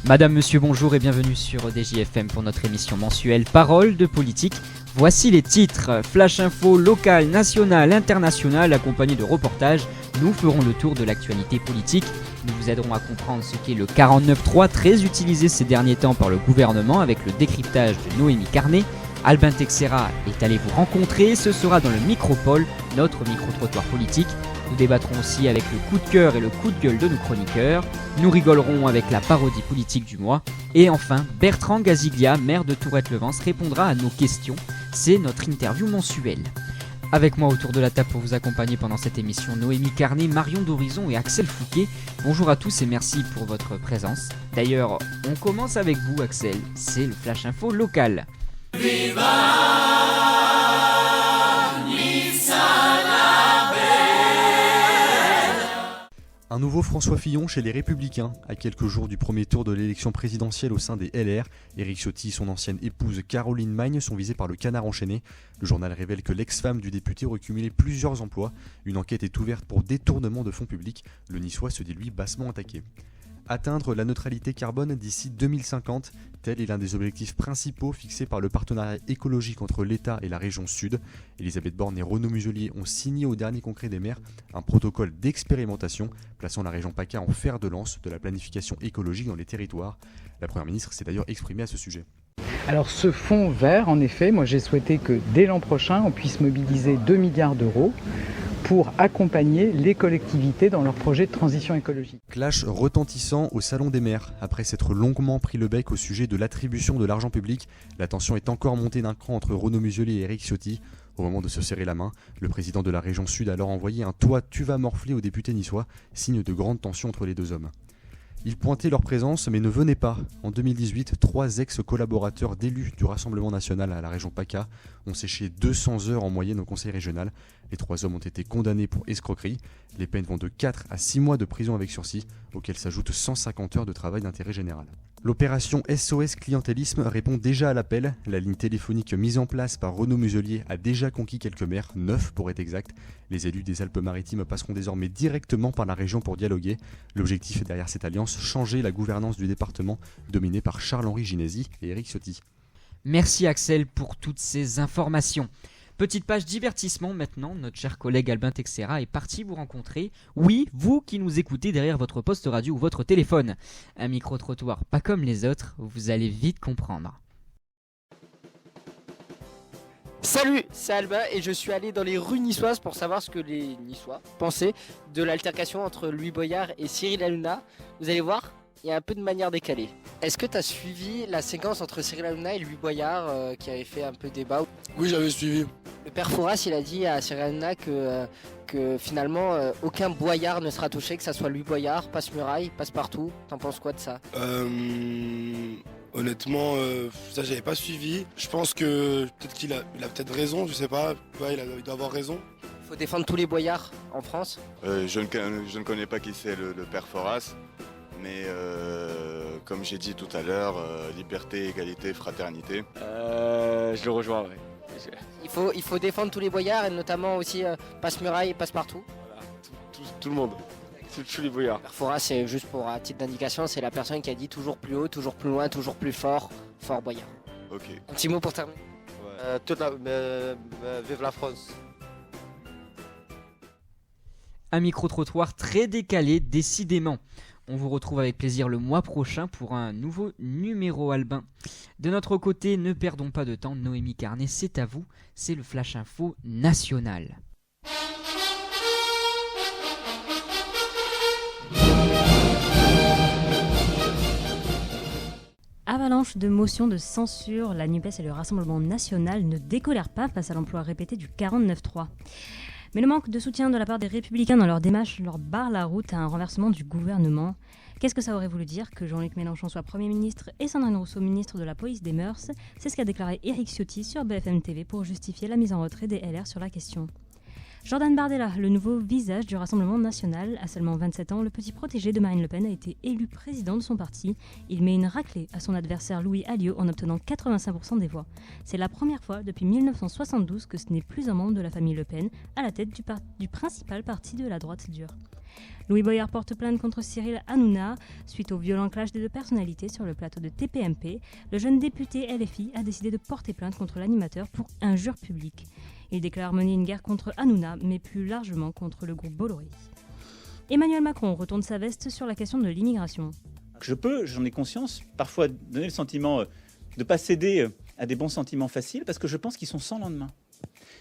Madame, monsieur, bonjour et bienvenue sur DJFM pour notre émission mensuelle Parole de politique. Voici les titres. Flash info local, national, international, accompagné de reportages. Nous ferons le tour de l'actualité politique. Nous vous aiderons à comprendre ce qu'est le 49.3, très utilisé ces derniers temps par le gouvernement avec le décryptage de Noémie Carnet. Albin Texera est allé vous rencontrer, ce sera dans le Micropole, notre micro-trottoir politique. Nous débattrons aussi avec le coup de cœur et le coup de gueule de nos chroniqueurs. Nous rigolerons avec la parodie politique du mois. Et enfin, Bertrand Gaziglia, maire de Tourette-Levens, répondra à nos questions. C'est notre interview mensuelle. Avec moi autour de la table pour vous accompagner pendant cette émission, Noémie Carnet, Marion d'Horizon et Axel Fouquet. Bonjour à tous et merci pour votre présence. D'ailleurs, on commence avec vous Axel, c'est le Flash Info local. Un nouveau François Fillon chez les Républicains. À quelques jours du premier tour de l'élection présidentielle au sein des LR, Éric Ciotti et son ancienne épouse Caroline Magne sont visés par le canard enchaîné. Le journal révèle que l'ex-femme du député aurait cumulé plusieurs emplois. Une enquête est ouverte pour détournement de fonds publics. Le Niçois se dit lui bassement attaqué. Atteindre la neutralité carbone d'ici 2050, tel est l'un des objectifs principaux fixés par le partenariat écologique entre l'État et la région Sud. Elisabeth Borne et Renaud Muselier ont signé au dernier congrès des maires un protocole d'expérimentation plaçant la région PACA en fer de lance de la planification écologique dans les territoires. La Première ministre s'est d'ailleurs exprimée à ce sujet. Alors ce fonds vert, en effet, moi j'ai souhaité que dès l'an prochain, on puisse mobiliser 2 milliards d'euros pour accompagner les collectivités dans leurs projets de transition écologique. Clash retentissant au Salon des maires. Après s'être longuement pris le bec au sujet de l'attribution de l'argent public, la tension est encore montée d'un cran entre Renaud Muselier et Éric Ciotti. Au moment de se serrer la main, le président de la région Sud a alors envoyé un « toi, tu vas morfler » aux députés niçois, signe de grande tension entre les deux hommes. Ils pointaient leur présence mais ne venaient pas. En 2018, 3 ex-collaborateurs d'élus du Rassemblement national à la région PACA ont séché 200 heures en moyenne au conseil régional. Les 3 hommes ont été condamnés pour escroquerie. Les peines vont de 4 à 6 mois de prison avec sursis, auxquelles s'ajoutent 150 heures de travail d'intérêt général. L'opération SOS Clientélisme répond déjà à l'appel. La ligne téléphonique mise en place par Renaud Muselier a déjà conquis quelques maires, 9 pour être exact. Les élus des Alpes-Maritimes passeront désormais directement par la région pour dialoguer. L'objectif derrière cette alliance, changer la gouvernance du département, dominé par Charles-Henri Ginesi et Éric Ciotti. Merci Axel pour toutes ces informations. Petite page divertissement maintenant, notre cher collègue Albin Texera est parti vous rencontrer. Oui, vous qui nous écoutez derrière votre poste radio ou votre téléphone. Un micro-trottoir pas comme les autres, vous allez vite comprendre. Salut, c'est Albin et je suis allé dans les rues niçoises pour savoir ce que les Niçois pensaient de l'altercation entre Louis Boyard et Cyril Hanouna. Vous allez voir, il y a un peu de manière décalée. Est-ce que tu as suivi la séquence entre Cyril Hanouna et Louis Boyard qui avait fait un peu débat? Oui, j'avais suivi. Le père Fouras, il a dit à Cyril Hanouna que finalement aucun Boyard ne sera touché, que ça soit Louis Boyard, Passe-Muraille, Passe-Partout. T'en penses quoi de ça? Honnêtement, ça j'avais pas suivi. Je pense que peut-être qu'il a peut-être raison, je sais pas. Ouais, il doit avoir raison. Il faut défendre tous les Boyards en France. Je ne connais pas qui c'est le père Fouras, mais comme j'ai dit tout à l'heure, liberté, égalité, fraternité. Je le rejoins, ouais. Il faut défendre tous les Boyards et notamment aussi Passe-Muraille et Passe-Partout. Voilà, tout le monde. Tous les boyards. Père Fouras, c'est juste pour un titre d'indication, c'est la personne qui a dit toujours plus haut, toujours plus loin, toujours plus fort, Fort Boyard. Ok. Un petit mot pour terminer. Ouais. Vive la France. Un micro-trottoir très décalé, décidément. On vous retrouve avec plaisir le mois prochain pour un nouveau numéro Albin. De notre côté, ne perdons pas de temps, Noémie Carnet, c'est à vous, c'est le Flash Info national. Avalanche de motions de censure, la NUPES et le Rassemblement national ne décolèrent pas face à l'emploi répété du 49.3. Mais le manque de soutien de la part des Républicains dans leur démarche leur barre la route à un renversement du gouvernement. Qu'est-ce que ça aurait voulu dire que Jean-Luc Mélenchon soit Premier ministre et Sandrine Rousseau ministre de la police des mœurs? C'est ce qu'a déclaré Éric Ciotti sur BFM TV pour justifier la mise en retrait des LR sur la question. Jordan Bardella, le nouveau visage du Rassemblement national. À seulement 27 ans, le petit protégé de Marine Le Pen a été élu président de son parti. Il met une raclée à son adversaire Louis Alliot en obtenant 85% des voix. C'est la première fois depuis 1972 que ce n'est plus un membre de la famille Le Pen à la tête du principal parti de la droite dure. Louis Boyard porte plainte contre Cyril Hanouna. Suite au violent clash des deux personnalités sur le plateau de TPMP, le jeune député LFI a décidé de porter plainte contre l'animateur pour injure publique. Il déclare mener une guerre contre Hanouna, mais plus largement contre le groupe Bolloré. Emmanuel Macron retourne sa veste sur la question de l'immigration. J'en ai conscience, parfois donner le sentiment de ne pas céder à des bons sentiments faciles, parce que je pense qu'ils sont sans lendemain.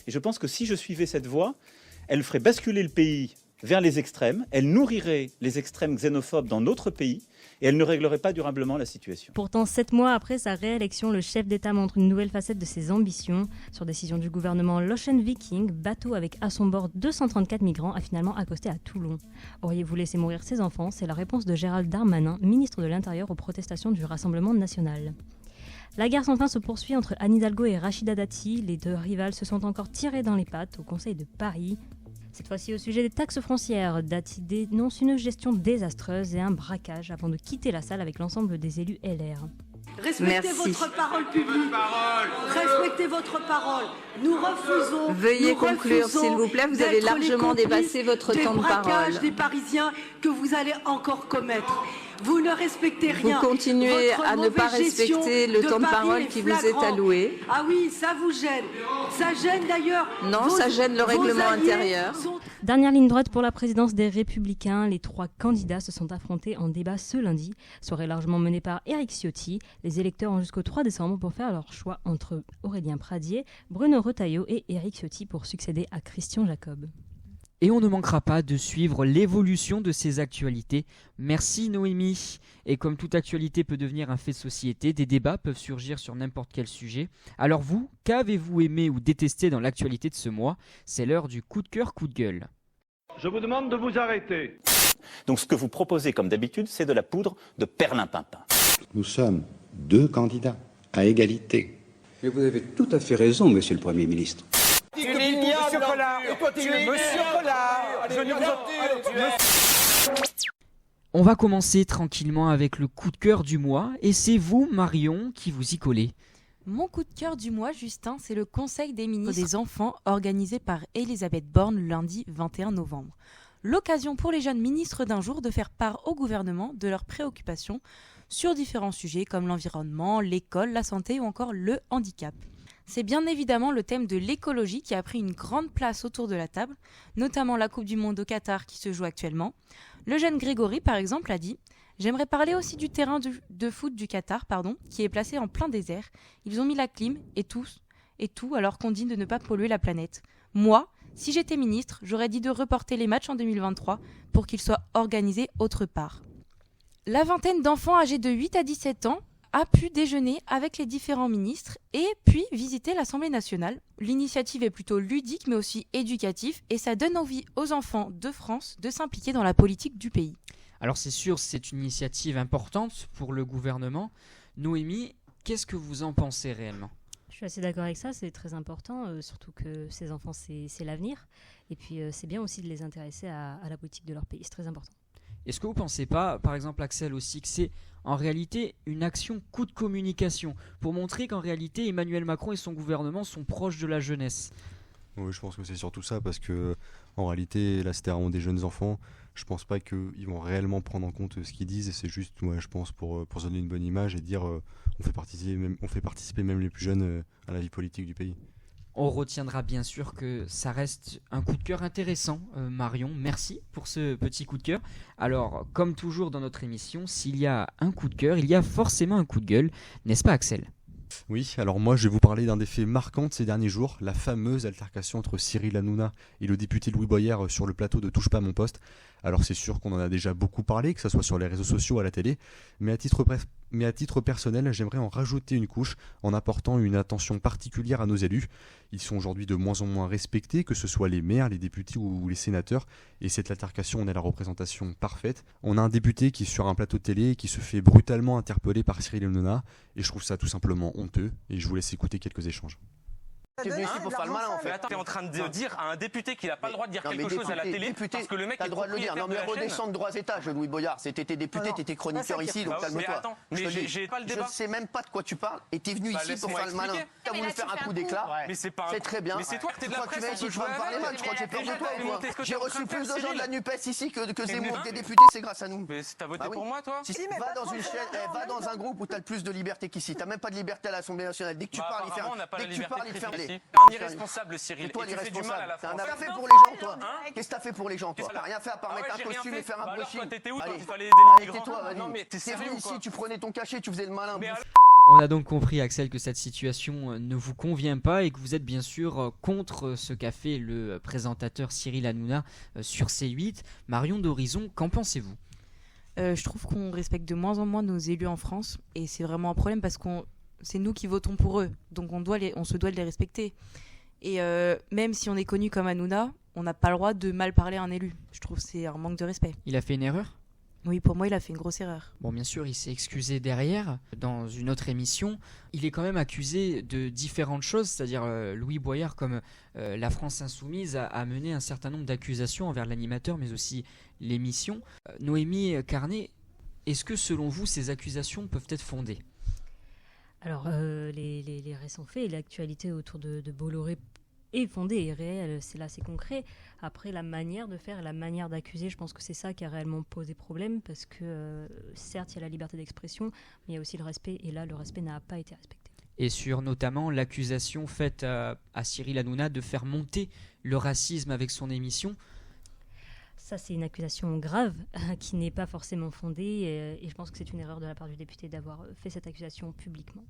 Et je pense que si je suivais cette voie, elle ferait basculer le pays vers les extrêmes, elle nourrirait les extrêmes xénophobes dans notre pays, et elle ne réglerait pas durablement la situation. Pourtant, 7 mois après sa réélection, le chef d'État montre une nouvelle facette de ses ambitions. Sur décision du gouvernement, l'Ocean Viking, bateau avec à son bord 234 migrants, a finalement accosté à Toulon. Auriez-vous laissé mourir ses enfants ? C'est la réponse de Gérald Darmanin, ministre de l'Intérieur, aux protestations du Rassemblement national. La guerre sans fin se poursuit entre Anne Hidalgo et Rachida Dati. Les deux rivales se sont encore tirées dans les pattes au Conseil de Paris. Cette fois-ci au sujet des taxes foncières, Dati dénonce une gestion désastreuse et un braquage avant de quitter la salle avec l'ensemble des élus LR. Respectez votre parole publique. Respectez votre parole. Nous refusons. Veuillez conclure, s'il vous plaît. Vous avez largement dépassé votre temps de parole. Des braquages des Parisiens que vous allez encore commettre. Vous ne respectez rien. Vous continuez à ne pas respecter le temps de parole qui vous est alloué. Ah oui, ça vous gêne. Ça gêne d'ailleurs. Non, ça gêne le règlement intérieur. Dernière ligne droite pour la présidence des Républicains. Les 3 candidats se sont affrontés en débat ce lundi. Soirée largement menée par Éric Ciotti. Les électeurs ont jusqu'au 3 décembre pour faire leur choix entre Aurélien Pradié, Bruno Retailleau et Éric Ciotti pour succéder à Christian Jacob. Et on ne manquera pas de suivre l'évolution de ces actualités. Merci Noémie. Et comme toute actualité peut devenir un fait de société, des débats peuvent surgir sur n'importe quel sujet. Alors vous, qu'avez-vous aimé ou détesté dans l'actualité de ce mois ? C'est l'heure du coup de cœur, coup de gueule. Je vous demande de vous arrêter. Donc ce que vous proposez comme d'habitude, c'est de la poudre de perlimpinpin. Nous sommes 2 candidats à égalité. Mais vous avez tout à fait raison, monsieur le Premier ministre. Tu es Monsieur Collard. Et toi, tu es Monsieur Collard. Je ne vous On va commencer tranquillement avec le coup de cœur du mois. Et c'est vous, Marion, qui vous y collez. Mon coup de cœur du mois, Justin, c'est le Conseil des ministres des enfants organisé par Elisabeth Borne lundi 21 novembre. L'occasion pour les jeunes ministres d'un jour de faire part au gouvernement de leurs préoccupations sur différents sujets comme l'environnement, l'école, la santé ou encore le handicap. C'est bien évidemment le thème de l'écologie qui a pris une grande place autour de la table, notamment la Coupe du Monde au Qatar qui se joue actuellement. Le jeune Grégory, par exemple, a dit « J'aimerais parler aussi du terrain de foot du Qatar, qui est placé en plein désert. Ils ont mis la clim et tout alors qu'on dit de ne pas polluer la planète. Moi, si j'étais ministre, j'aurais dit de reporter les matchs en 2023 pour qu'ils soient organisés autre part. » La vingtaine d'enfants âgés de 8 à 17 ans a pu déjeuner avec les différents ministres et puis visiter l'Assemblée nationale. L'initiative est plutôt ludique mais aussi éducative et ça donne envie aux enfants de France de s'impliquer dans la politique du pays. Alors c'est sûr, c'est une initiative importante pour le gouvernement. Noémie, qu'est-ce que vous en pensez réellement ? Je suis assez d'accord avec ça, c'est très important, surtout que ces enfants, c'est l'avenir. Et puis c'est bien aussi de les intéresser à la politique de leur pays, c'est très important. Est-ce que vous ne pensez pas, par exemple Axel aussi, que c'est en réalité une action coup de communication pour montrer qu'en réalité Emmanuel Macron et son gouvernement sont proches de la jeunesse ? Oui, je pense que c'est surtout ça parce que en réalité, là c'était vraiment des jeunes enfants. Je pense pas qu'ils vont réellement prendre en compte ce qu'ils disent et c'est juste, je pense, pour se donner une bonne image et dire on fait participer même les plus jeunes à la vie politique du pays. On retiendra bien sûr que ça reste un coup de cœur intéressant. Marion, merci pour ce petit coup de cœur. Alors, comme toujours dans notre émission, s'il y a un coup de cœur, il y a forcément un coup de gueule, n'est-ce pas Axel ? Oui, alors moi je vais vous parler d'un des faits marquants de ces derniers jours, la fameuse altercation entre Cyril Hanouna et le député Louis Boyard sur le plateau de Touche pas à mon poste. Alors c'est sûr qu'on en a déjà beaucoup parlé, que ce soit sur les réseaux sociaux, à la télé, mais à titre personnel, j'aimerais en rajouter une couche en apportant une attention particulière à nos élus. Ils sont aujourd'hui de moins en moins respectés, que ce soit les maires, les députés ou les sénateurs, et cette altercation en est la représentation parfaite. On a un député qui est sur un plateau de télé et qui se fait brutalement interpeller par Cyril Hanouna, et je trouve ça tout simplement honteux, et je vous laisse écouter quelques échanges. Tu es venu ici pour faire le malin en Mais fait. attends, t'es en train de dire à un député qu'il n'a pas le droit de dire Non, mais quelque chose à la télé parce que le mec t'as est le droit de le dire. Non mais propriétaire de la chaîne. redescends de droits étages, Louis Boyard. T'étais député, t'étais chroniqueur ici, donc Bah oui, mais calme-toi. attends, Je mais te dis, j'ai pas le débat. Je sais même pas de quoi tu parles et t'es venu Bah, ici pour laisse-moi faire le malin. expliquer. T'as voulu faire un coup d'éclat. Mais c'est pas un C'est coup. très bien. Mais c'est toi qui es de la Pourquoi tu presse, viens on ici, peut tu vas me jouer parler avec. mal, je crois que j'ai peur de toi. moi. J'ai reçu plus de gens de la NUPES ici que Zemmour. Des députés, c'est grâce à nous. Mais t'as voté Ah oui. pour moi, toi? Va dans une chaîne, va dans un groupe où t'as le plus de liberté qu'ici. T'as même pas de liberté à l'Assemblée nationale. Dès que tu Bah, parles, apparemment, on n'a pas la dès que tu liberté parles, il de te ferme critiquer les. ici. Un irresponsable, Cyril. Et toi, Et tu fais du mal à la France. T'as rien fait pour les gens, toi. Qu'est-ce que t'as fait pour les gens, toi? T'as rien fait à part Ah ouais, mettre j'ai un rien costume fait. et faire Bah un alors, brushing. toi, t'étais où quand Allez. il fallait aider les Allez, migrants? tais-toi, Non, mais t'es t'es sérieux venu ou quoi? ici, tu prenais ton cachet, tu faisais le malin. On a donc compris, Axel, que cette situation ne vous convient pas et que vous êtes bien sûr contre ce qu'a fait le présentateur Cyril Hanouna sur C8. Marion d'Horizon, qu'en pensez-vous? Je trouve qu'on respecte de moins en moins nos élus en France et c'est vraiment un problème parce que c'est nous qui votons pour eux, donc on se doit de les respecter. Et même si on est connu comme Hanouna, on n'a pas le droit de mal parler à un élu. Je trouve que c'est un manque de respect. Il a fait une erreur? Oui, pour moi, il a fait une grosse erreur. Bon, bien sûr, il s'est excusé derrière, dans une autre émission. Il est quand même accusé de différentes choses, c'est-à-dire Louis Boyard, comme la France Insoumise, a mené un certain nombre d'accusations envers l'animateur, mais aussi l'émission. Noémie Carnet, est-ce que selon vous, ces accusations peuvent être fondées? Alors, les récents faits et l'actualité autour de Bolloré est fondée et réelle, c'est concret. Après, la manière de faire et la manière d'accuser, je pense que c'est ça qui a réellement posé problème parce que certes, il y a la liberté d'expression, mais il y a aussi le respect et là, le respect n'a pas été respecté. Et sur notamment l'accusation faite à Cyril Hanouna de faire monter le racisme avec son émission. Ça, c'est une accusation grave qui n'est pas forcément fondée et je pense que c'est une erreur de la part du député d'avoir fait cette accusation publiquement.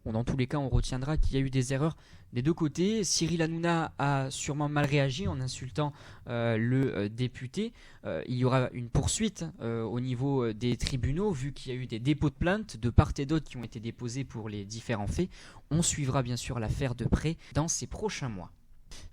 Bon, dans tous les cas, on retiendra qu'il y a eu des erreurs des deux côtés. Cyril Hanouna a sûrement mal réagi en insultant le député. Il y aura une poursuite au niveau des tribunaux, vu qu'il y a eu des dépôts de plainte de part et d'autre qui ont été déposés pour les différents faits. On suivra bien sûr l'affaire de près dans ces prochains mois.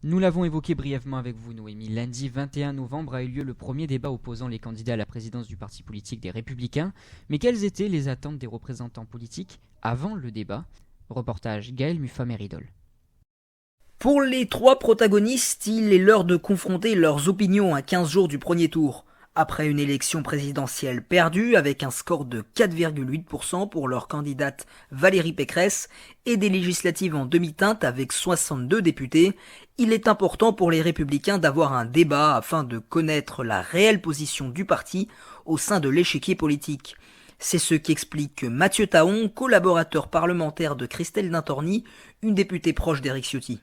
Nous l'avons évoqué brièvement avec vous, Noémie. Lundi 21 novembre a eu lieu le premier débat opposant les candidats à la présidence du parti politique des Républicains. Mais quelles étaient les attentes des représentants politiques avant le débat? Reportage Gaël Muffat-Méridol. Pour les trois protagonistes, il est l'heure de confronter leurs opinions à 15 jours du premier tour. Après une élection présidentielle perdue avec un score de 4,8% pour leur candidate Valérie Pécresse et des législatives en demi-teinte avec 62 députés, il est important pour les Républicains d'avoir un débat afin de connaître la réelle position du parti au sein de l'échiquier politique. C'est ce qu'explique Mathieu Taon, collaborateur parlementaire de Christelle Dintorni, une députée proche d'Éric Ciotti.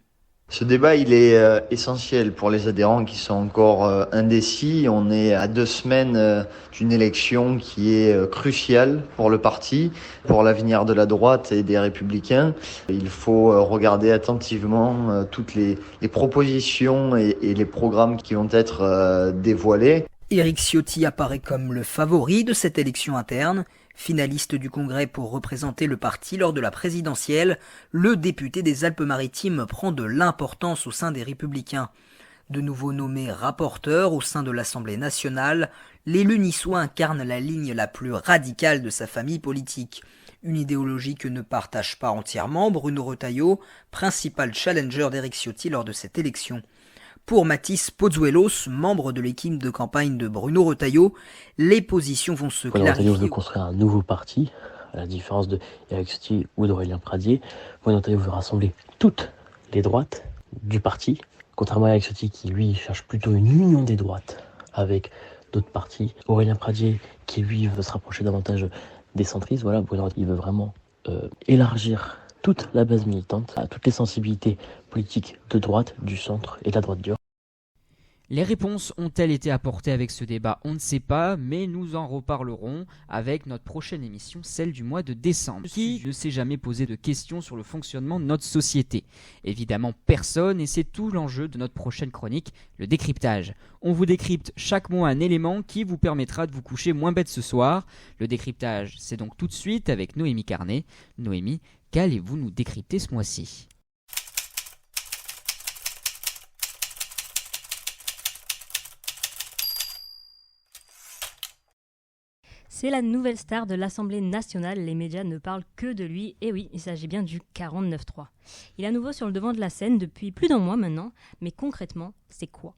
Ce débat, il est essentiel pour les adhérents qui sont encore indécis. On est à 2 semaines d'une élection qui est cruciale pour le parti, pour l'avenir de la droite et des Républicains. Il faut regarder attentivement toutes les propositions et les programmes qui vont être dévoilés. Éric Ciotti apparaît comme le favori de cette élection interne. Finaliste du Congrès pour représenter le parti lors de la présidentielle, le député des Alpes-Maritimes prend de l'importance au sein des Républicains. De nouveau nommé rapporteur au sein de l'Assemblée nationale, l'élu niçois incarne la ligne la plus radicale de sa famille politique. Une idéologie que ne partage pas entièrement Bruno Retailleau, principal challenger d'Éric Ciotti lors de cette élection. Pour Mathis Pozzuelos, membre de l'équipe de campagne de Bruno Retailleau, les positions vont se clarifier. Bruno Retailleau veut construire un nouveau parti, à la différence de Éric Ciotti ou d'Aurélien Pradier. Bruno Retailleau veut rassembler toutes les droites du parti, contrairement à Éric Ciotti qui, lui, cherche plutôt une union des droites avec d'autres partis. Aurélien Pradier qui, lui, veut se rapprocher davantage des centristes. Voilà, Bruno Retailleau, il veut vraiment élargir toute la base militante à toutes les sensibilités politiques de droite, du centre et de la droite dure. Les réponses ont-elles été apportées avec ce débat? On ne sait pas, mais nous en reparlerons avec notre prochaine émission, celle du mois de décembre. Qui ne s'est jamais posé de questions sur le fonctionnement de notre société? Évidemment personne, et c'est tout l'enjeu de notre prochaine chronique, le décryptage. On vous décrypte chaque mois un élément qui vous permettra de vous coucher moins bête ce soir. Le décryptage, c'est donc tout de suite avec Noémie Carnet. Noémie, qu'allez-vous nous décrypter ce mois-ci? C'est la nouvelle star de l'Assemblée nationale, les médias ne parlent que de lui, et oui, il s'agit bien du 49.3. Il est à nouveau sur le devant de la scène depuis plus d'un mois maintenant, mais concrètement, c'est quoi ?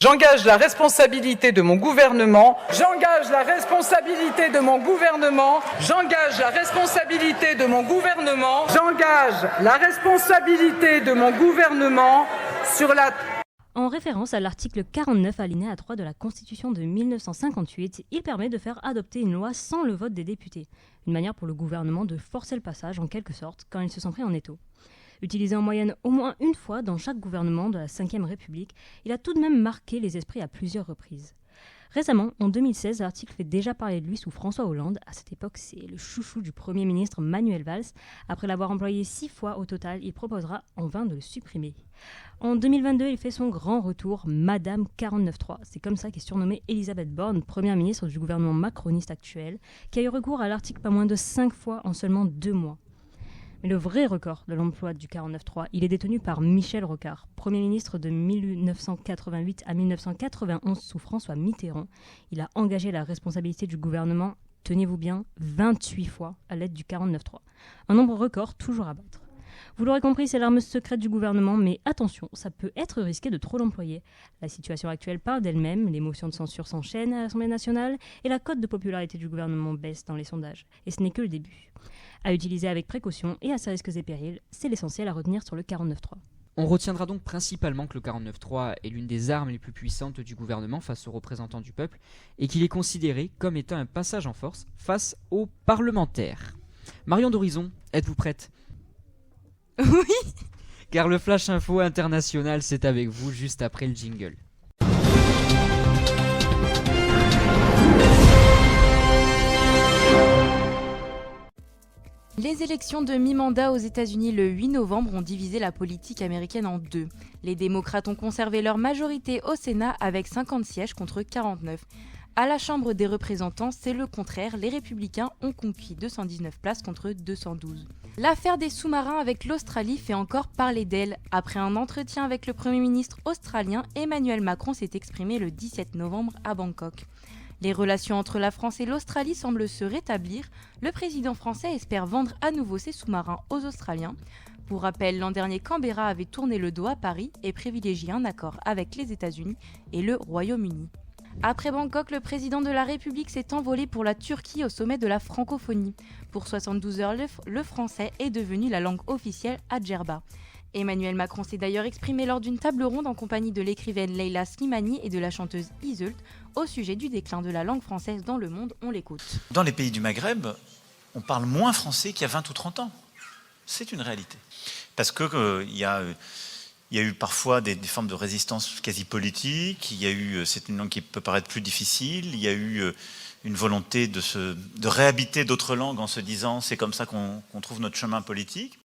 J'engage la responsabilité de mon gouvernement, j'engage la responsabilité de mon gouvernement, j'engage la responsabilité de mon gouvernement, j'engage la responsabilité de mon gouvernement sur la... En référence à l'article 49 alinéa 3 de la Constitution de 1958, il permet de faire adopter une loi sans le vote des députés. Une manière pour le gouvernement de forcer le passage en quelque sorte quand ils se sont pris en étau. Utilisé en moyenne au moins une fois dans chaque gouvernement de la Ve République, il a tout de même marqué les esprits à plusieurs reprises. Récemment, en 2016, l'article fait déjà parler de lui sous François Hollande. À cette époque, c'est le chouchou du Premier ministre Manuel Valls. Après l'avoir employé 6 fois au total, il proposera en vain de le supprimer. En 2022, il fait son grand retour, Madame 49.3. C'est comme ça qu'est surnommée Elisabeth Borne, première ministre du gouvernement macroniste actuel, qui a eu recours à l'article pas moins de 5 fois en seulement 2 mois. Mais le vrai record de l'emploi du 49.3, il est détenu par Michel Rocard, Premier ministre de 1988 à 1991 sous François Mitterrand. Il a engagé la responsabilité du gouvernement, tenez-vous bien, 28 fois à l'aide du 49.3. Un nombre record toujours à battre. Vous l'aurez compris, c'est l'arme secrète du gouvernement, mais attention, ça peut être risqué de trop l'employer. La situation actuelle parle d'elle-même, les motions de censure s'enchaînent à l'Assemblée nationale et la cote de popularité du gouvernement baisse dans les sondages. Et ce n'est que le début. À utiliser avec précaution et à ses risques et périls, c'est l'essentiel à retenir sur le 49.3. On retiendra donc principalement que le 49.3 est l'une des armes les plus puissantes du gouvernement face aux représentants du peuple et qu'il est considéré comme étant un passage en force face aux parlementaires. Marion d'Horizon, êtes-vous prête ? Oui. Car le Flash Info International, c'est avec vous juste après le jingle. Les élections de mi-mandat aux États-Unis le 8 novembre ont divisé la politique américaine en deux. Les démocrates ont conservé leur majorité au Sénat avec 50 sièges contre 49. À la Chambre des représentants, c'est le contraire, les républicains ont conquis 219 places contre 212. L'affaire des sous-marins avec l'Australie fait encore parler d'elle. Après un entretien avec le Premier ministre australien, Emmanuel Macron s'est exprimé le 17 novembre à Bangkok. Les relations entre la France et l'Australie semblent se rétablir. Le président français espère vendre à nouveau ses sous-marins aux Australiens. Pour rappel, l'an dernier, Canberra avait tourné le dos à Paris et privilégié un accord avec les États-Unis et le Royaume-Uni. Après Bangkok, le président de la République s'est envolé pour la Turquie au sommet de la francophonie. Pour 72 heures, le français est devenu la langue officielle à Djerba. Emmanuel Macron s'est d'ailleurs exprimé lors d'une table ronde en compagnie de l'écrivaine Leila Slimani et de la chanteuse Iseult au sujet du déclin de la langue française dans le monde. On l'écoute. Dans les pays du Maghreb, on parle moins français qu'il y a 20 ou 30 ans. C'est une réalité. Parce que il y a eu parfois des formes de résistance quasi politique, c'est une langue qui peut paraître plus difficile, il y a eu une volonté de réhabiter d'autres langues en se disant c'est comme ça qu'on trouve notre chemin politique.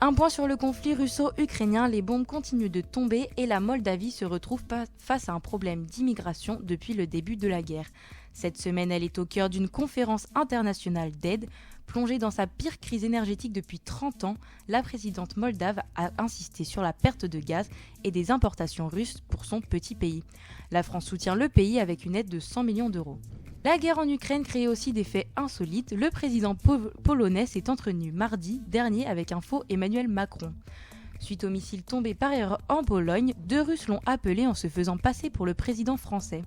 Un point sur le conflit russo-ukrainien, les bombes continuent de tomber et la Moldavie se retrouve face à un problème d'immigration depuis le début de la guerre. Cette semaine, elle est au cœur d'une conférence internationale d'aide. Plongée dans sa pire crise énergétique depuis 30 ans, la présidente moldave a insisté sur la perte de gaz et des importations russes pour son petit pays. La France soutient le pays avec une aide de 100 millions d'euros. La guerre en Ukraine crée aussi des faits insolites. Le président polonais s'est entretenu mardi dernier avec un faux Emmanuel Macron. Suite au missile tombé par erreur en Pologne, 2 Russes l'ont appelé en se faisant passer pour le président français.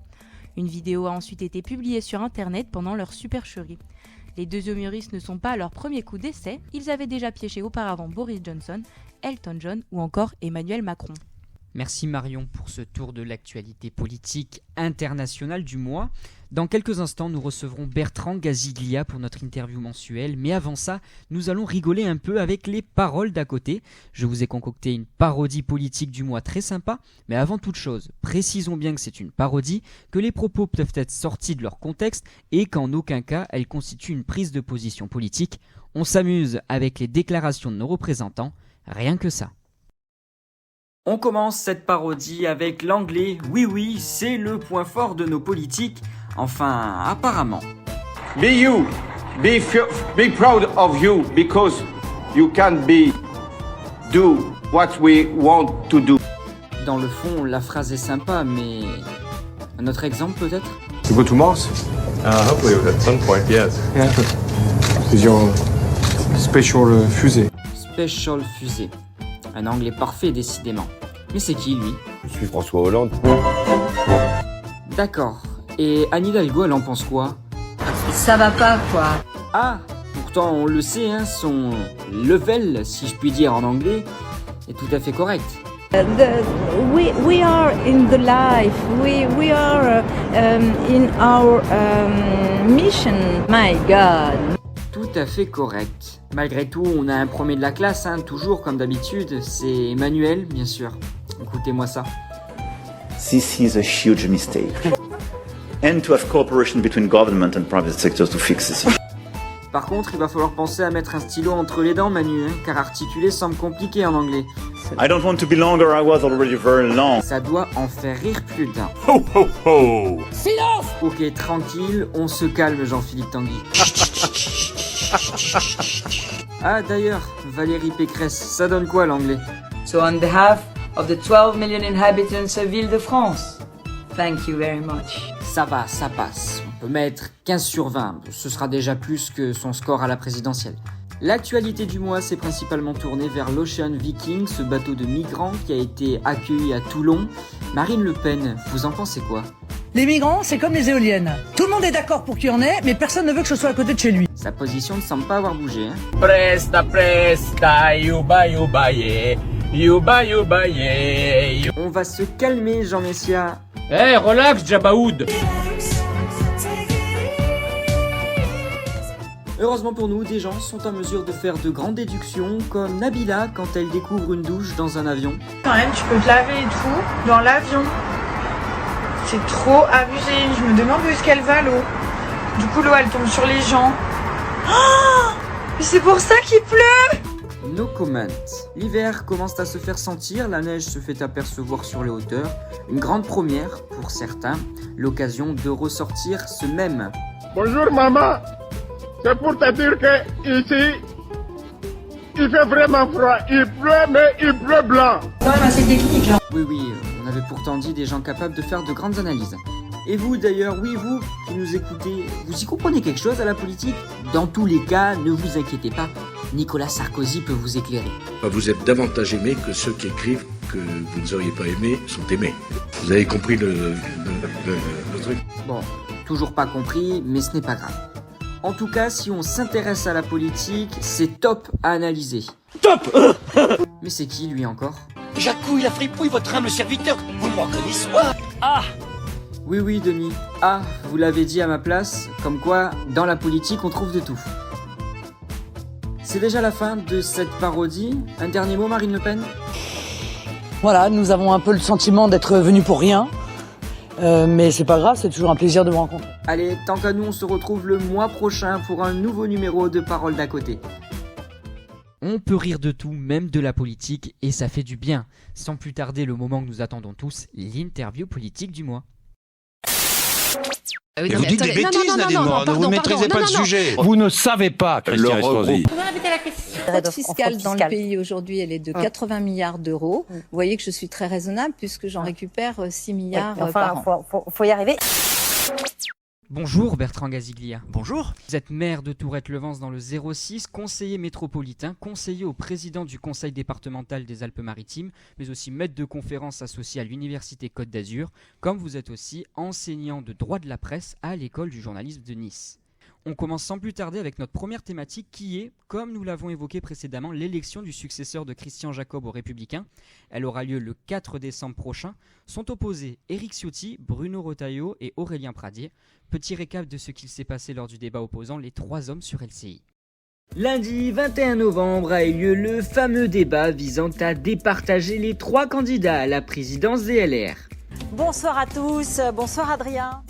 Une vidéo a ensuite été publiée sur Internet pendant leur supercherie. Les 2 humoristes ne sont pas à leur premier coup d'essai, ils avaient déjà piégé auparavant Boris Johnson, Elton John ou encore Emmanuel Macron. Merci Marion pour ce tour de l'actualité politique internationale du mois. Dans quelques instants, nous recevrons Bertrand Gaziglia pour notre interview mensuelle. Mais avant ça, nous allons rigoler un peu avec les paroles d'à côté. Je vous ai concocté une parodie politique du mois très sympa. Mais avant toute chose, précisons bien que c'est une parodie, que les propos peuvent être sortis de leur contexte et qu'en aucun cas, elle constitue une prise de position politique. On s'amuse avec les déclarations de nos représentants, rien que ça. On commence cette parodie avec l'anglais. Oui, c'est le point fort de nos politiques. Enfin, apparemment. Be you. Be proud of you because you can do what we want to do. Dans le fond, la phrase est sympa, mais un autre exemple peut-être ? You go to Mars? Hopefully at some point, yes. Yeah. Because your special fusée. Special fusée. Un anglais parfait, décidément. Mais c'est qui, lui? Je suis François Hollande. D'accord. Et Anne Hidalgo, elle en pense quoi? Ça va pas, quoi. Ah, pourtant, on le sait, hein, son level, si je puis dire en anglais, est tout à fait correct. We are in the life. We are in our mission. My God. Tout à fait correct. Malgré tout, on a un premier de la classe, hein, toujours comme d'habitude. C'est Emmanuel, bien sûr. Écoutez-moi ça. This is a huge mistake. And to have cooperation between government and private sectors to fix this issue. Par contre, il va falloir penser à mettre un stylo entre les dents, Manu, hein, car articuler semble compliqué en anglais. I don't want to be longer, I was already very long. Ça doit en faire rire plus d'un. Ho ho ho! Silence! Ok, tranquille, on se calme, Jean-Philippe Tanguy. Ah, d'ailleurs, Valérie Pécresse, ça donne quoi l'anglais? So on behalf of the 12 million inhabitants of Île-de-France, thank you very much. Ça va, ça passe. On peut mettre 15 sur 20. Ce sera déjà plus que son score à la présidentielle. L'actualité du mois s'est principalement tournée vers l'Ocean Viking, ce bateau de migrants qui a été accueilli à Toulon. Marine Le Pen, vous en pensez quoi? Les migrants, c'est comme les éoliennes. Tout le monde est d'accord pour qu'il y en ait, mais personne ne veut que ce soit à côté de chez lui. Sa position ne semble pas avoir bougé. Hein. Presta, presta, yuba, yuba, yeah. Yuba, yuba, yeah. On va se calmer, Jean Messia. Eh, relax, Jabaoud. Heureusement pour nous, des gens sont en mesure de faire de grandes déductions, comme Nabila quand elle découvre une douche dans un avion. Quand même, tu peux te laver et tout dans l'avion. C'est trop abusé. Je me demande où est-ce qu'elle va, l'eau. Du coup, l'eau, elle tombe sur les gens. Oh, mais c'est pour ça qu'il pleut! No comment. L'hiver commence à se faire sentir, la neige se fait apercevoir sur les hauteurs. Une grande première, pour certains, l'occasion de ressortir ce mème. Bonjour maman, c'est pour te dire que ici, il fait vraiment froid. Il pleut, mais il pleut blanc. Quand même assez technique, là. Oui, on avait pourtant dit des gens capables de faire de grandes analyses. Et vous d'ailleurs, oui vous qui nous écoutez, vous y comprenez quelque chose à la politique? Dans tous les cas, ne vous inquiétez pas, Nicolas Sarkozy peut vous éclairer. Vous êtes davantage aimé que ceux qui écrivent que vous ne auriez pas aimé sont aimés. Vous avez compris le truc? Bon, toujours pas compris, mais ce n'est pas grave. En tout cas, si on s'intéresse à la politique, c'est top à analyser. Top. Mais c'est qui lui encore? Jacouille, la fripouille, votre humble serviteur, vous me reconnaissez pas? Ah! Oui, Denis. Ah, vous l'avez dit à ma place, comme quoi, dans la politique, on trouve de tout. C'est déjà la fin de cette parodie. Un dernier mot, Marine Le Pen? Voilà, nous avons un peu le sentiment d'être venus pour rien. Mais c'est pas grave, c'est toujours un plaisir de vous rencontrer. Allez, tant qu'à nous, on se retrouve le mois prochain pour un nouveau numéro de Paroles d'à côté. On peut rire de tout, même de la politique, et ça fait du bien. Sans plus tarder, le moment que nous attendons tous, l'interview politique du mois. Et vous dites des bêtises, Nadine Morano, vous ne maîtrisez pas le sujet. Vous ne savez pas, Christian Estrosi. La fraude fiscale dans le pays aujourd'hui, elle est de 80 milliards d'euros. Vous voyez que je suis très raisonnable puisque j'en récupère 6 milliards par an. Faut y arriver. Bonjour Bertrand Gaziglia. Bonjour. Vous êtes maire de Tourette-Levens dans le 06, conseiller métropolitain, conseiller au président du conseil départemental des Alpes-Maritimes, mais aussi maître de conférences associé à l'Université Côte d'Azur, comme vous êtes aussi enseignant de droit de la presse à l'école du journalisme de Nice. On commence sans plus tarder avec notre première thématique qui est, comme nous l'avons évoqué précédemment, l'élection du successeur de Christian Jacob aux Républicains. Elle aura lieu le 4 décembre prochain. Sont opposés Éric Ciotti, Bruno Retailleau et Aurélien Pradier. Petit récap de ce qu'il s'est passé lors du débat opposant les trois hommes sur LCI. Lundi 21 novembre a eu lieu le fameux débat visant à départager les trois candidats à la présidence des LR. Bonsoir à tous, bonsoir Adrien.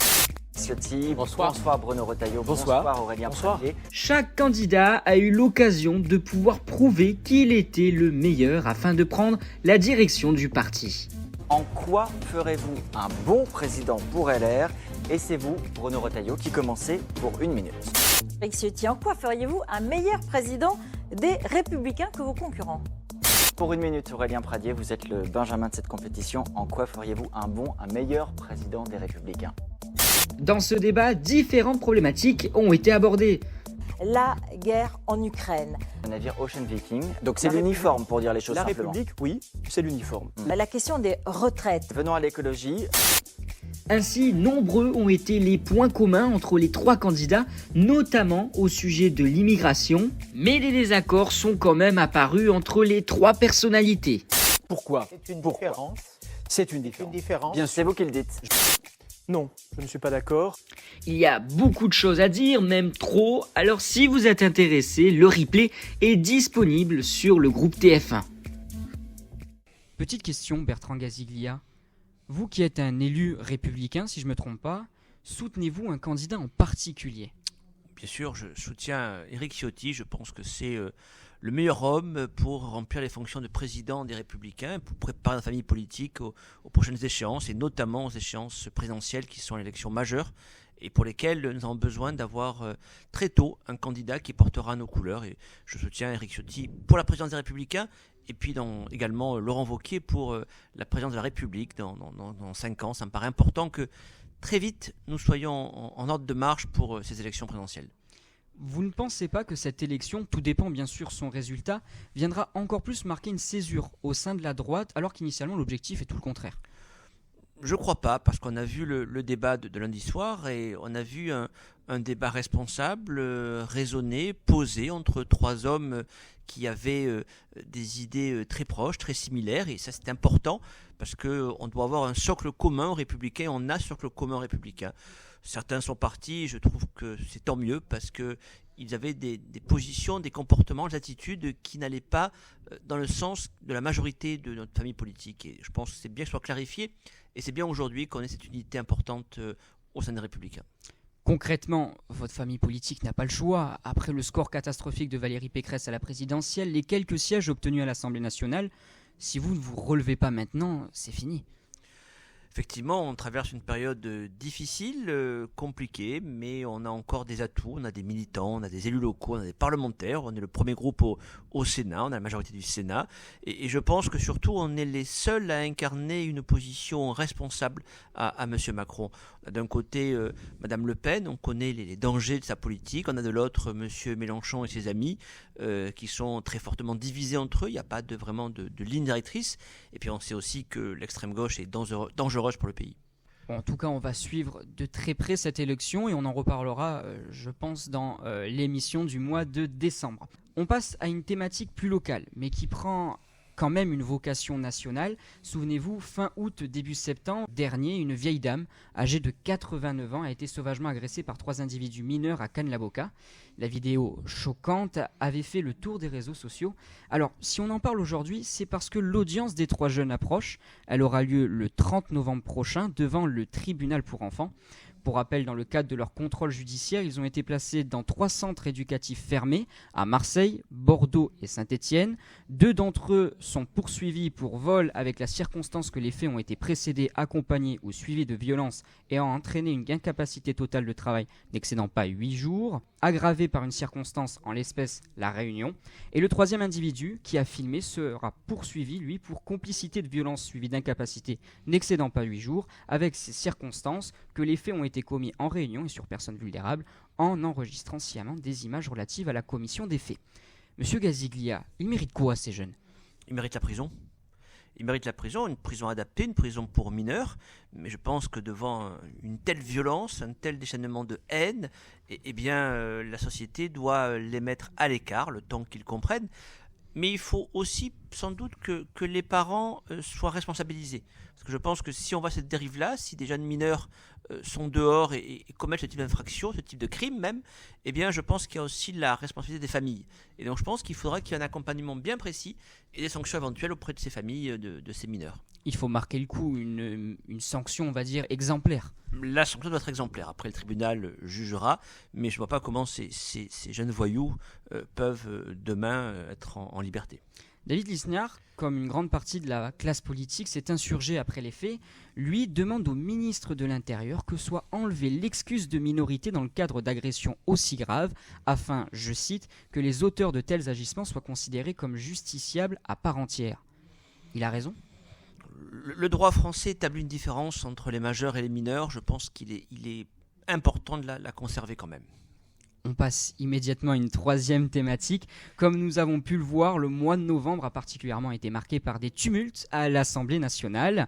Ciotti, bonsoir Bruno Retailleau, bonsoir Aurélien Pradier. Chaque candidat a eu l'occasion de pouvoir prouver qu'il était le meilleur afin de prendre la direction du parti. En quoi ferez-vous un bon président pour LR? Et c'est vous, Bruno Retailleau, qui commencez pour 1 minute. Éric Ciotti, en quoi feriez-vous un meilleur président des Républicains que vos concurrents? Pour 1 minute, Aurélien Pradier, vous êtes le Benjamin de cette compétition. En quoi feriez-vous un meilleur président des Républicains? Dans ce débat, différentes problématiques ont été abordées. La guerre en Ukraine. Un navire Ocean Viking. Donc c'est l'uniforme pour dire les choses simplement. La République, oui, c'est l'uniforme. La question des retraites. Venons à l'écologie. Ainsi, nombreux ont été les points communs entre les 3 candidats, notamment au sujet de l'immigration, mais les désaccords sont quand même apparus entre les 3 personnalités. Pourquoi ? C'est une différence. C'est une différence. Bien sûr, c'est vous qui le dites. Non, je ne suis pas d'accord. Il y a beaucoup de choses à dire, même trop, alors si vous êtes intéressé, le replay est disponible sur le groupe TF1. Petite question, Bertrand Gaziglia. Vous qui êtes un élu républicain, si je ne me trompe pas, soutenez-vous un candidat en particulier ? Bien sûr, je soutiens Éric Ciotti. Je pense que c'est le meilleur homme pour remplir les fonctions de président des Républicains, pour préparer la famille politique aux prochaines échéances, et notamment aux échéances présidentielles qui sont l'élection majeure et pour lesquelles nous avons besoin d'avoir très tôt un candidat qui portera nos couleurs. Et je soutiens Éric Ciotti pour la présidence des Républicains, et puis également Laurent Wauquiez pour la présidence de la République dans 5 ans. Ça me paraît important que très vite nous soyons en ordre de marche pour ces élections présidentielles. Vous ne pensez pas que cette élection, tout dépend bien sûr son résultat, viendra encore plus marquer une césure au sein de la droite, alors qu'initialement l'objectif est tout le contraire ? Je ne crois pas, parce qu'on a vu le débat de lundi soir, et on a vu un débat responsable, raisonné, posé entre 3 hommes qui avaient des idées très proches, très similaires, et ça c'est important, parce qu'on doit avoir un socle commun aux Républicains, on a un socle commun aux Républicains. Certains sont partis, je trouve que c'est tant mieux, parce qu'ils avaient des positions, des comportements, des attitudes qui n'allaient pas dans le sens de la majorité de notre famille politique. Et je pense que c'est bien que ce soit clarifié, et c'est bien aujourd'hui qu'on ait cette unité importante au sein des Républicains. Concrètement, votre famille politique n'a pas le choix. Après le score catastrophique de Valérie Pécresse à la présidentielle, les quelques sièges obtenus à l'Assemblée nationale, si vous ne vous relevez pas maintenant, c'est fini. Effectivement, on traverse une période difficile, compliquée, mais on a encore des atouts, on a des militants, on a des élus locaux, on a des parlementaires, on est le premier groupe au Sénat, on a la majorité du Sénat, et je pense que surtout on est les seuls à incarner une position responsable à M. Macron. On a d'un côté Mme Le Pen, on connaît les dangers de sa politique, on a de l'autre M. Mélenchon et ses amis, qui sont très fortement divisés entre eux, il n'y a pas vraiment de ligne directrice, et puis on sait aussi que l'extrême gauche est dangereuse pour le pays. Bon, en tout cas, on va suivre de très près cette élection et on en reparlera, je pense, dans l'émission du mois de décembre. On passe à une thématique plus locale, mais qui prend quand même une vocation nationale. Souvenez-vous, fin août, début septembre dernier, une vieille dame, âgée de 89 ans, a été sauvagement agressée par 3 individus mineurs à Cannes-la-Boca. La vidéo choquante avait fait le tour des réseaux sociaux. Alors, si on en parle aujourd'hui, c'est parce que l'audience des 3 jeunes approche. Elle aura lieu le 30 novembre prochain devant le tribunal pour enfants. Pour rappel, dans le cadre de leur contrôle judiciaire, ils ont été placés dans 3 centres éducatifs fermés à Marseille, Bordeaux et Saint-Étienne. 2 d'entre eux sont poursuivis pour vol avec la circonstance que les faits ont été précédés, accompagnés ou suivis de violences et ont entraîné une incapacité totale de travail n'excédant pas 8 jours, aggravée par une circonstance, en l'espèce la réunion. Et le 3e individu qui a filmé sera poursuivi, lui, pour complicité de violence suivie d'incapacité n'excédant pas 8 jours, avec ces circonstances que les faits ont été commis en réunion et sur personnes vulnérables, en enregistrant sciemment des images relatives à la commission des faits. Monsieur Gaziglia, ils méritent quoi ces jeunes ? Ils méritent la prison. Ils méritent la prison, une prison adaptée, une prison pour mineurs, mais je pense que devant une telle violence, un tel déchaînement de haine, la société doit les mettre à l'écart, le temps qu'ils comprennent. Mais il faut aussi sans doute que les parents soient responsabilisés. Parce que je pense que si on voit cette dérive-là, si des jeunes mineurs sont dehors et commettent ce type d'infraction, ce type de crime même, eh bien je pense qu'il y a aussi la responsabilité des familles. Et donc je pense qu'il faudra qu'il y ait un accompagnement bien précis et des sanctions éventuelles auprès de ces familles, de ces mineurs. Il faut marquer le coup, une sanction, on va dire, exemplaire. La sanction doit être exemplaire. Après, le tribunal jugera, mais je ne vois pas comment ces jeunes voyous peuvent demain être en liberté. David Lisnard, comme une grande partie de la classe politique, s'est insurgé après les faits. Lui demande au ministre de l'Intérieur que soit enlevée l'excuse de minorité dans le cadre d'agressions aussi graves, afin, je cite, que les auteurs de tels agissements soient considérés comme justiciables à part entière. Il a raison ? Le droit français établit une différence entre les majeurs et les mineurs. Je pense qu'il est important de la conserver quand même. On passe immédiatement à une troisième thématique. Comme nous avons pu le voir, le mois de novembre a particulièrement été marqué par des tumultes à l'Assemblée nationale.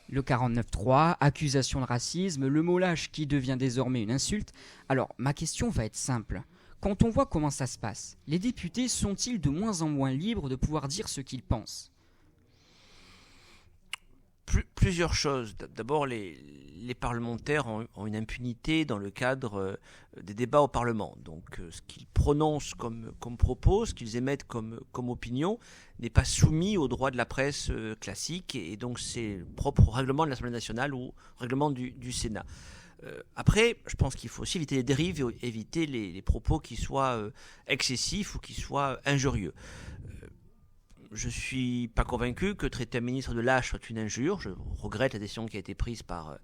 Le 49.3, accusation de racisme, le mot lâche qui devient désormais une insulte. Alors, ma question va être simple. Quand on voit comment ça se passe, les députés sont-ils de moins en moins libres de pouvoir dire ce qu'ils pensent ? Plusieurs choses. D'abord, les parlementaires ont une impunité dans le cadre des débats au Parlement. Donc, ce qu'ils prononcent comme propos, ce qu'ils émettent comme opinion, n'est pas soumis au droit de la presse classique. Et donc, c'est propre au règlement de l'Assemblée nationale ou au règlement du Sénat. Après, je pense qu'il faut aussi éviter les dérives et éviter les propos qui soient excessifs ou qui soient injurieux. Je ne suis pas convaincu que traiter un ministre de lâche soit une injure. Je regrette la décision qui a été prise par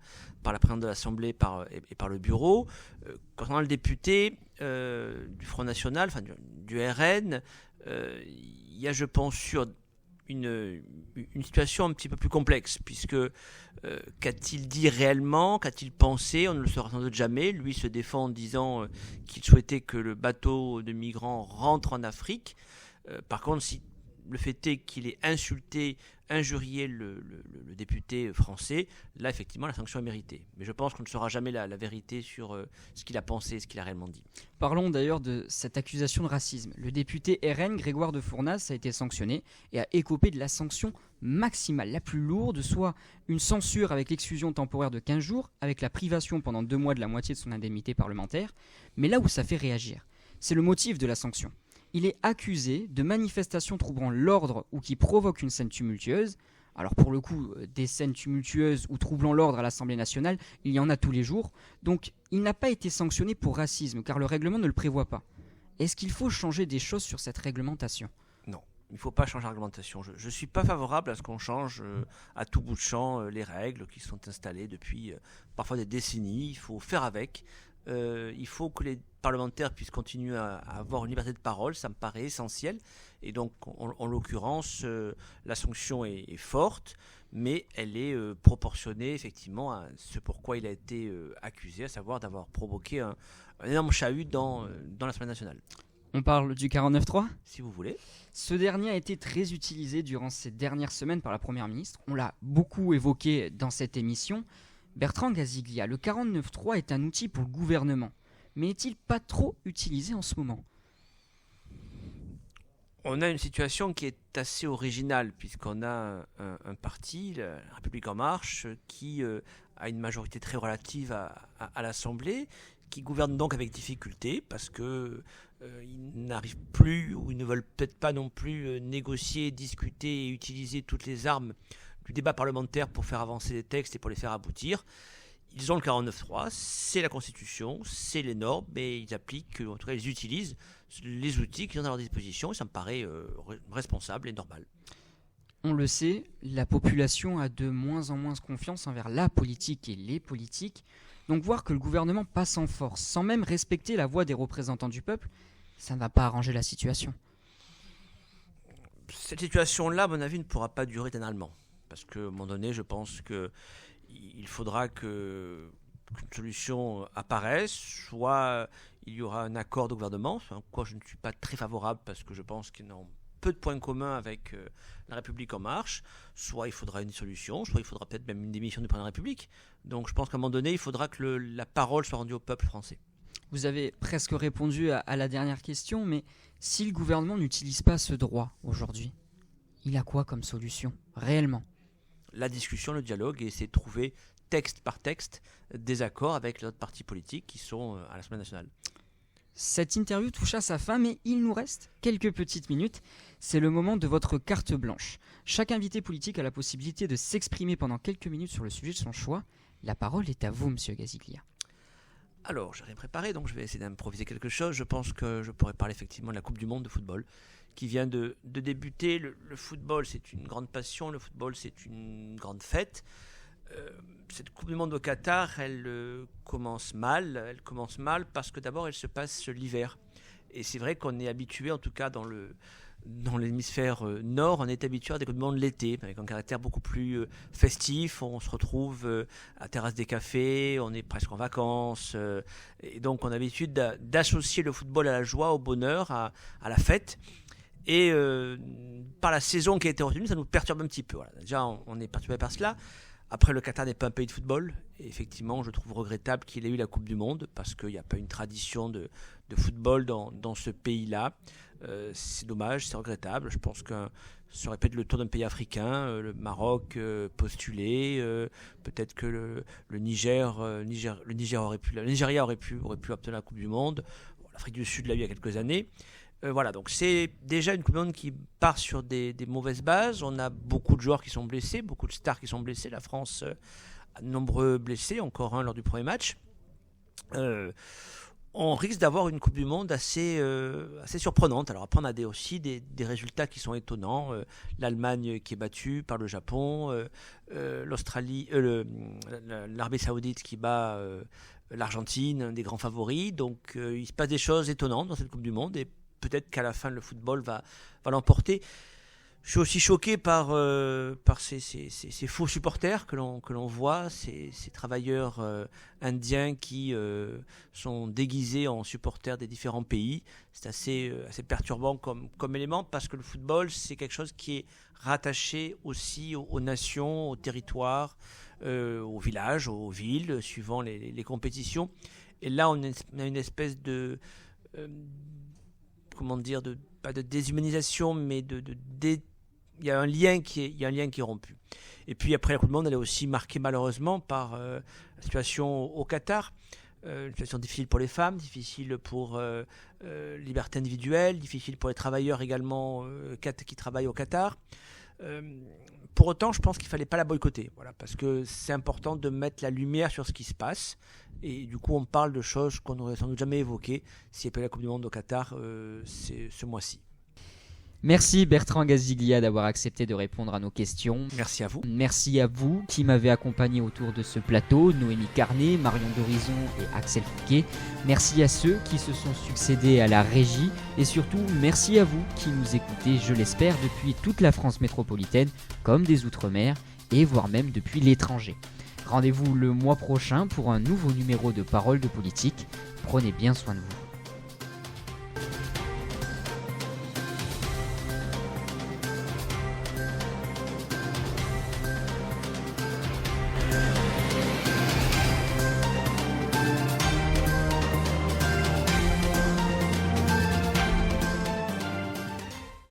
la présidente de l'Assemblée et par le bureau. Concernant le député du Front National, enfin du RN, il y a, je pense, sur une situation un petit peu plus complexe, puisque qu'a-t-il dit réellement, qu'a-t-il pensé, on ne le saura sans doute jamais. Lui se défend en disant qu'il souhaitait que le bateau de migrants rentre en Afrique. Par contre, si le fait est qu'il ait injurié le député français, là, effectivement, la sanction est méritée. Mais je pense qu'on ne saura jamais la vérité sur ce qu'il a pensé, ce qu'il a réellement dit. Parlons d'ailleurs de cette accusation de racisme. Le député RN, Grégoire de Fournas, a été sanctionné et a écopé de la sanction maximale, la plus lourde, soit une censure avec l'exclusion temporaire de 15 jours, avec la privation pendant 2 mois de la moitié de son indemnité parlementaire. Mais là où ça fait réagir, c'est le motif de la sanction. Il est accusé de manifestations troublant l'ordre ou qui provoquent une scène tumultueuse. Alors pour le coup, des scènes tumultueuses ou troublant l'ordre à l'Assemblée nationale, il y en a tous les jours. Donc il n'a pas été sanctionné pour racisme, car le règlement ne le prévoit pas. Est-ce qu'il faut changer des choses sur cette réglementation ? Non, il ne faut pas changer la réglementation. Je ne suis pas favorable à ce qu'on change à tout bout de champ les règles qui sont installées depuis parfois des décennies. Il faut faire avec. Il faut que les parlementaires puissent continuer à avoir une liberté de parole, ça me paraît essentiel. Et donc, en l'occurrence, la sanction est forte, mais elle est proportionnée effectivement à ce pourquoi il a été accusé, à savoir d'avoir provoqué un énorme chahut dans l'Assemblée nationale. On parle du 49.3 ? Si vous voulez. Ce dernier a été très utilisé durant ces dernières semaines par la Première ministre. On l'a beaucoup évoqué dans cette émission. Bertrand Gaziglia, le 49.3 est un outil pour le gouvernement, mais n'est-il pas trop utilisé en ce moment ? On a une situation qui est assez originale, puisqu'on a un parti, la République En Marche, qui a une majorité très relative à l'Assemblée, qui gouverne donc avec difficulté, parce qu'ils n'arrivent plus, ou ils ne veulent peut-être pas non plus négocier, discuter et utiliser toutes les armes du débat parlementaire pour faire avancer les textes et pour les faire aboutir. Ils ont le 49.3, c'est la Constitution, c'est les normes, mais ils appliquent, en tout cas ils utilisent les outils qu'ils ont à leur disposition, et ça me paraît responsable et normal. On le sait, la population a de moins en moins confiance envers la politique et les politiques, donc voir que le gouvernement passe en force, sans même respecter la voix des représentants du peuple, ça ne va pas arranger la situation. Cette situation-là, à mon avis, ne pourra pas durer éternellement. Parce qu'à un moment donné, je pense qu'il faudra qu'une solution apparaisse, soit il y aura un accord de gouvernement, à quoi je ne suis pas très favorable parce que je pense qu'ils ont peu de points communs avec la République En Marche, soit il faudra une solution, soit il faudra peut-être même une démission du président de la République. Donc je pense qu'à un moment donné, il faudra que la parole soit rendue au peuple français. Vous avez presque répondu à la dernière question, mais si le gouvernement n'utilise pas ce droit aujourd'hui, il a quoi comme solution, réellement ? La discussion, le dialogue, et essayer de trouver texte par texte des accords avec les autres partis politiques qui sont à l'Assemblée nationale. Cette interview touche à sa fin, mais il nous reste quelques petites minutes. C'est le moment de votre carte blanche. Chaque invité politique a la possibilité de s'exprimer pendant quelques minutes sur le sujet de son choix. La parole est à vous, Monsieur Gaziglia. Alors, j'ai rien préparé, donc je vais essayer d'improviser quelque chose. Je pense que je pourrais parler effectivement de la Coupe du Monde de football qui vient de débuter. Le football, c'est une grande passion, le football, c'est une grande fête. Cette Coupe du Monde au Qatar, elle commence mal. Elle commence mal parce que d'abord, elle se passe l'hiver. Et c'est vrai qu'on est habitué, en tout cas dans le dans l'hémisphère nord, on est habitué à des Coupes du Monde l'été, avec un caractère beaucoup plus festif. On se retrouve à la terrasse des cafés, on est presque en vacances. Et donc, on a l'habitude d'associer le football à la joie, au bonheur, à la fête. Et par la saison qui a été retenue, ça nous perturbe un petit peu. Voilà. Déjà, on est perturbé par cela. Après, le Qatar n'est pas un pays de football. Et effectivement, je trouve regrettable qu'il ait eu la Coupe du Monde parce qu'il n'y a pas une tradition de football dans ce pays-là. C'est dommage, c'est regrettable. Je pense que ça aurait pu être le tour d'un pays africain. Le Maroc postulé. Peut-être que le Nigeria aurait pu obtenir la Coupe du Monde. Bon, l'Afrique du Sud l'a eu il y a quelques années. Voilà, donc c'est déjà une Coupe du Monde qui part sur des mauvaises bases. On a beaucoup de joueurs qui sont blessés, beaucoup de stars qui sont blessés. La France a de nombreux blessés, encore un lors du premier match. On risque d'avoir une Coupe du Monde assez surprenante. Alors après, on a aussi des résultats qui sont étonnants. L'Allemagne qui est battue par le Japon, l'Australie, l'Arabie Saoudite qui bat l'Argentine, un des grands favoris. Donc il se passe des choses étonnantes dans cette Coupe du Monde et peut-être qu'à la fin, le football va l'emporter. Je suis aussi choqué par ces faux supporters que l'on voit, ces travailleurs indiens qui sont déguisés en supporters des différents pays. C'est assez perturbant comme élément parce que le football, c'est quelque chose qui est rattaché aussi aux nations, aux territoires, aux villages, aux villes, suivant les compétitions. Et là, on a une espèce de... pas de déshumanisation, mais il y a un lien qui est rompu. Et puis après la Coupe du Monde, elle est aussi marquée malheureusement par la situation au Qatar, une situation difficile pour les femmes, difficile pour liberté individuelle, difficile pour les travailleurs également qui travaillent au Qatar. Pour autant, je pense qu'il ne fallait pas la boycotter, voilà, parce que c'est important de mettre la lumière sur ce qui se passe. Et du coup, on parle de choses qu'on n'aurait sans doute jamais évoquées s'il n'y avait pas la Coupe du Monde au Qatar ce mois-ci. Merci Bertrand Gaziglia d'avoir accepté de répondre à nos questions. Merci à vous. Merci à vous qui m'avez accompagné autour de ce plateau, Noémie Carnet, Marion Dorison et Axel Fouquet. Merci à ceux qui se sont succédés à la régie et surtout merci à vous qui nous écoutez, je l'espère, depuis toute la France métropolitaine comme des Outre-mer et voire même depuis l'étranger. Rendez-vous le mois prochain pour un nouveau numéro de Paroles de politique. Prenez bien soin de vous.